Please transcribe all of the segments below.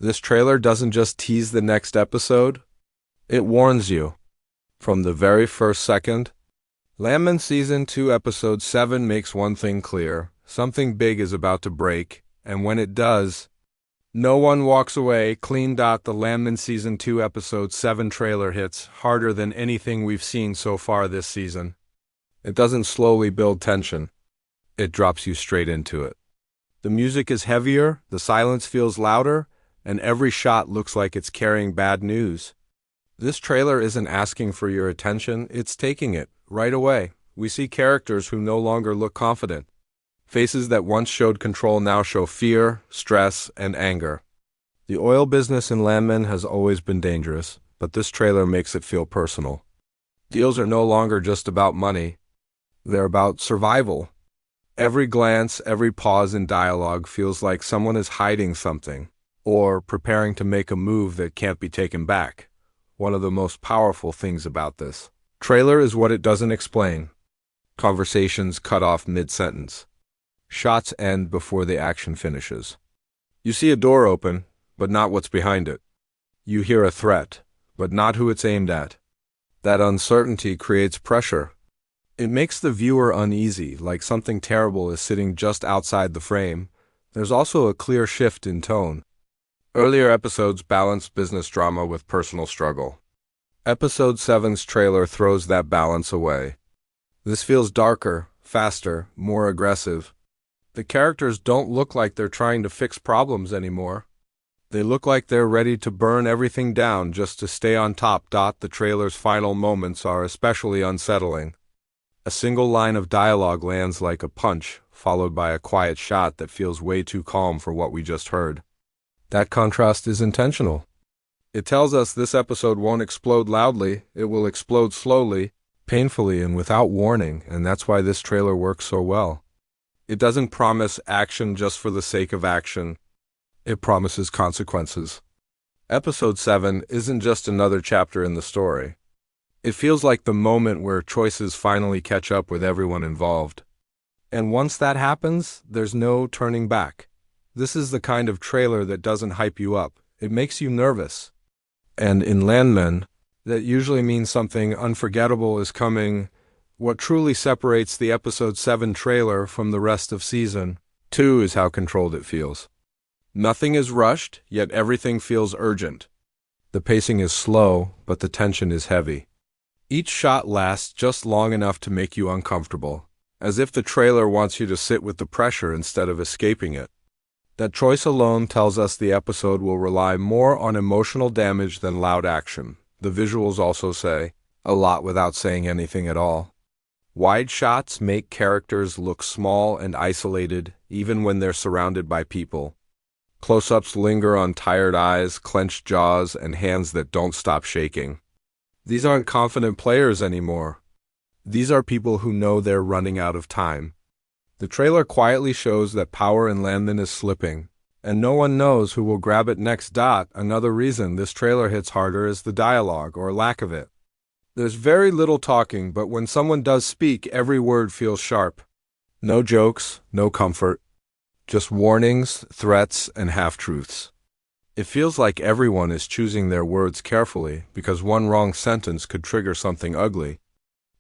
This trailer doesn't just tease the next episode, it warns you. From the very first second, Landman Season 2 Episode 7 makes one thing clear. Something big is about to break, and when it does, no one walks away clean. The Landman Season 2 Episode 7 trailer hits harder than anything we've seen so far this season. It doesn't slowly build tension. It drops you straight into it. The music is heavier, the silence feels louder, and every shot looks like it's carrying bad news. This trailer isn't asking for your attention, it's taking it, right away. We see characters who no longer look confident. Faces that once showed control now show fear, stress, and anger. The oil business in Landman has always been dangerous, but this trailer makes it feel personal. Deals are no longer just about money. They're about survival. Every glance, every pause in dialogue feels like someone is hiding something, or preparing to make a move that can't be taken back. One of the most powerful things about this trailer is what it doesn't explain. Conversations cut off mid-sentence. Shots end before the action finishes. You see a door open, but not what's behind it. You hear a threat, but not who it's aimed at. That uncertainty creates pressure. It makes the viewer uneasy, like something terrible is sitting just outside the frame. There's also a clear shift in tone. Earlier episodes balanced business drama with personal struggle. Episode 7's trailer throws that balance away. This feels darker, faster, more aggressive. The characters don't look like they're trying to fix problems anymore. They look like they're ready to burn everything down just to stay on top. The trailer's final moments are especially unsettling. A single line of dialogue lands like a punch, followed by a quiet shot that feels way too calm for what we just heard. That contrast is intentional. It tells us this episode won't explode loudly, it will explode slowly, painfully, and without warning, and that's why this trailer works so well. It doesn't promise action just for the sake of action. It promises consequences. Episode 7 isn't just another chapter in the story. It feels like the moment where choices finally catch up with everyone involved. And once that happens, there's no turning back. This is the kind of trailer that doesn't hype you up. It makes you nervous. And in Landman, that usually means something unforgettable is coming. What truly separates the Episode 7 trailer from the rest of Season 2 is how controlled it feels. Nothing is rushed, yet everything feels urgent. The pacing is slow, but the tension is heavy. Each shot lasts just long enough to make you uncomfortable, as if the trailer wants you to sit with the pressure instead of escaping it. That choice alone tells us the episode will rely more on emotional damage than loud action. The visuals also say a lot without saying anything at all. Wide shots make characters look small and isolated, even when they're surrounded by people. Close-ups linger on tired eyes, clenched jaws, and hands that don't stop shaking. These aren't confident players anymore. These are people who know they're running out of time. The trailer quietly shows that power in Landman is slipping, and no one knows who will grab it next. Another reason this trailer hits harder is the dialogue, or lack of it. There's very little talking, but when someone does speak, every word feels sharp. No jokes, no comfort. Just warnings, threats, and half-truths. It feels like everyone is choosing their words carefully, because one wrong sentence could trigger something ugly.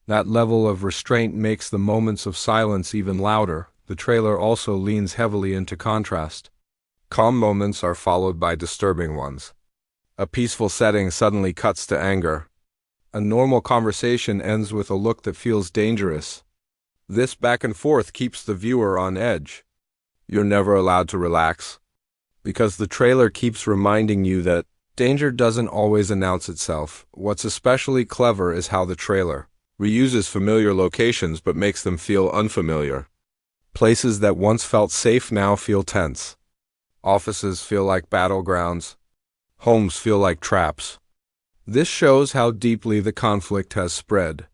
That level of restraint makes the moments of silence even louder. The trailer also leans heavily into contrast. Calm moments are followed by disturbing ones. A peaceful setting suddenly cuts to anger. A normal conversation ends with a look that feels dangerous. This back and forth keeps the viewer on edge. You're never allowed to relax, because the trailer keeps reminding you that danger doesn't always announce itself. What's especially clever is how the trailer reuses familiar locations but makes them feel unfamiliar. Places that once felt safe now feel tense. Offices feel like battlegrounds. Homes feel like traps. This shows how deeply the conflict has spread.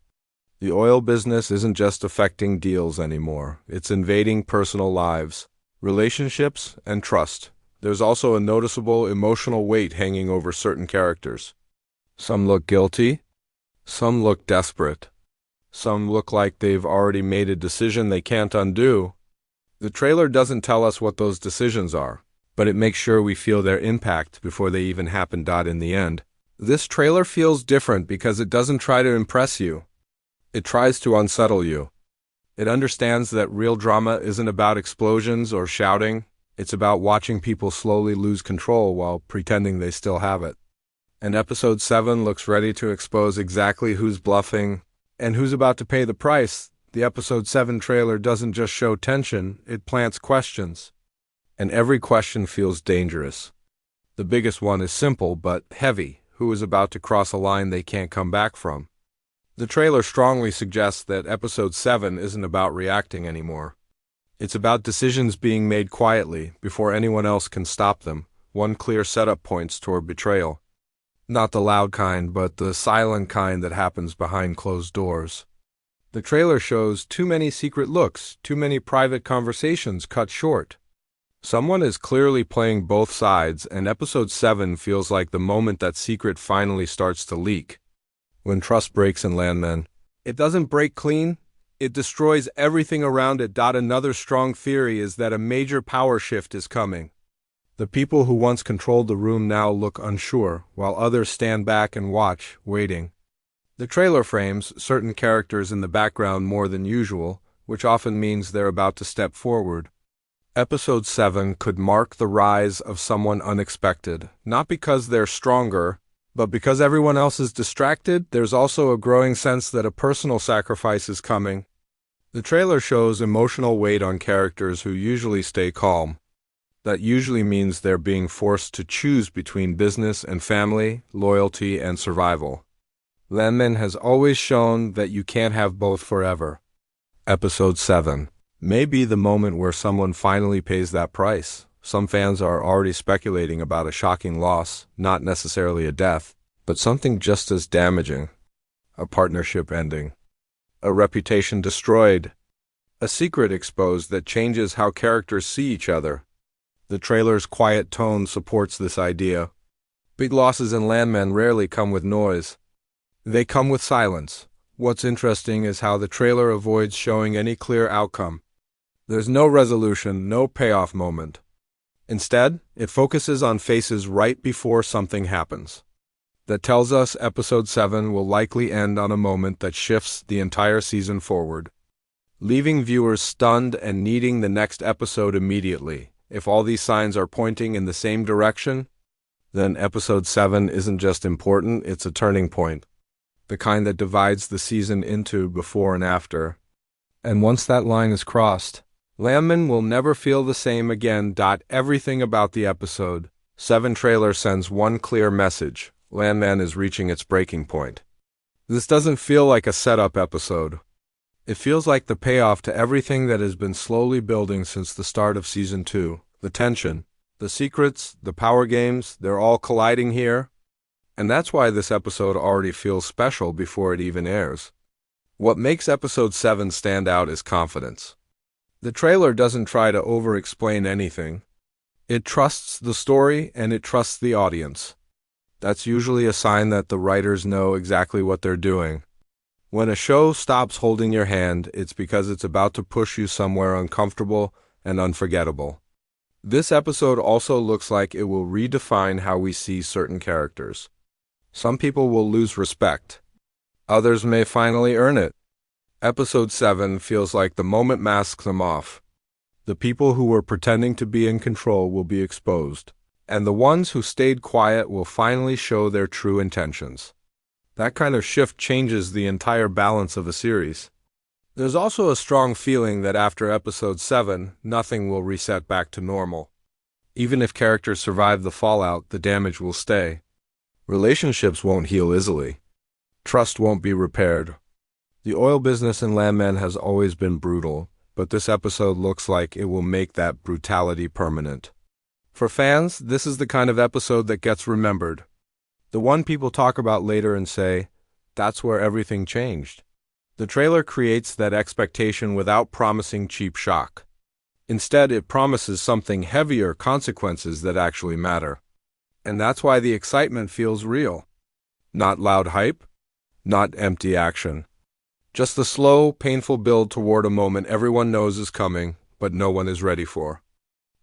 The oil business isn't just affecting deals anymore. It's invading personal lives, relationships, and trust. There's also a noticeable emotional weight hanging over certain characters. Some look guilty. Some look desperate. Some look like they've already made a decision they can't undo. The trailer doesn't tell us what those decisions are, but it makes sure we feel their impact before they even happen. In the end, this trailer feels different because it doesn't try to impress you. It tries to unsettle you. It understands that real drama isn't about explosions or shouting. It's about watching people slowly lose control while pretending they still have it. And episode 7 looks ready to expose exactly who's bluffing and who's about to pay the price. The episode 7 trailer doesn't just show tension, it plants questions. And every question feels dangerous. The biggest one is simple but heavy. Who is about to cross a line they can't come back from? The trailer strongly suggests that episode 7 isn't about reacting anymore. It's about decisions being made quietly before anyone else can stop them. One clear setup points toward betrayal. Not the loud kind, but the silent kind that happens behind closed doors. The trailer shows too many secret looks, too many private conversations cut short. Someone is clearly playing both sides, and episode 7 feels like the moment that secret finally starts to leak. When trust breaks in Landman, it doesn't break clean, it destroys everything around it. Another strong theory is that a major power shift is coming. The people who once controlled the room now look unsure, while others stand back and watch, waiting. The trailer frames certain characters in the background more than usual, which often means they're about to step forward. Episode 7 could mark the rise of someone unexpected, not because they're stronger, but because everyone else is distracted. There's also a growing sense that a personal sacrifice is coming. The trailer shows emotional weight on characters who usually stay calm. That usually means they're being forced to choose between business and family, loyalty and survival. Landman has always shown that you can't have both forever. Episode 7 may be the moment where someone finally pays that price. Some fans are already speculating about a shocking loss, not necessarily a death, but something just as damaging. A partnership ending. A reputation destroyed. A secret exposed that changes how characters see each other. The trailer's quiet tone supports this idea. Big losses in Landman rarely come with noise. They come with silence. What's interesting is how the trailer avoids showing any clear outcome. There's no resolution, no payoff moment. Instead, it focuses on faces right before something happens. That tells us episode 7 will likely end on a moment that shifts the entire season forward, leaving viewers stunned and needing the next episode immediately. If all these signs are pointing in the same direction, then episode 7 isn't just important, it's a turning point. The kind that divides the season into before and after. And once that line is crossed, Landman will never feel the same again. Everything about the episode 7 trailer sends one clear message. Landman is reaching its breaking point. This doesn't feel like a setup episode. It feels like the payoff to everything that has been slowly building since the start of Season 2. The tension, the secrets, the power games, they're all colliding here. And that's why this episode already feels special before it even airs. What makes episode 7 stand out is confidence. The trailer doesn't try to over-explain anything. It trusts the story and it trusts the audience. That's usually a sign that the writers know exactly what they're doing. When a show stops holding your hand, it's because it's about to push you somewhere uncomfortable and unforgettable. This episode also looks like it will redefine how we see certain characters. Some people will lose respect. Others may finally earn it. Episode 7 feels like the moment masks them off. The people who were pretending to be in control will be exposed, and the ones who stayed quiet will finally show their true intentions. That kind of shift changes the entire balance of a series. There's also a strong feeling that after episode 7, nothing will reset back to normal. Even if characters survive the fallout, the damage will stay. Relationships won't heal easily. Trust won't be repaired. The oil business in Landman has always been brutal, but this episode looks like it will make that brutality permanent. For fans, this is the kind of episode that gets remembered. The one people talk about later and say, that's where everything changed. The trailer creates that expectation without promising cheap shock. Instead, it promises something heavier, consequences that actually matter. And that's why the excitement feels real. Not loud hype, not empty action. Just the slow, painful build toward a moment everyone knows is coming, but no one is ready for.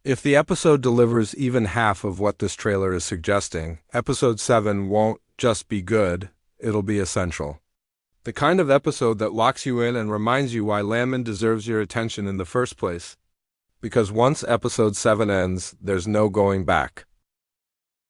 If the episode delivers even half of what this trailer is suggesting, episode 7 won't just be good, it'll be essential. The kind of episode that locks you in and reminds you why Landman deserves your attention in the first place. Because once episode 7 ends, there's no going back.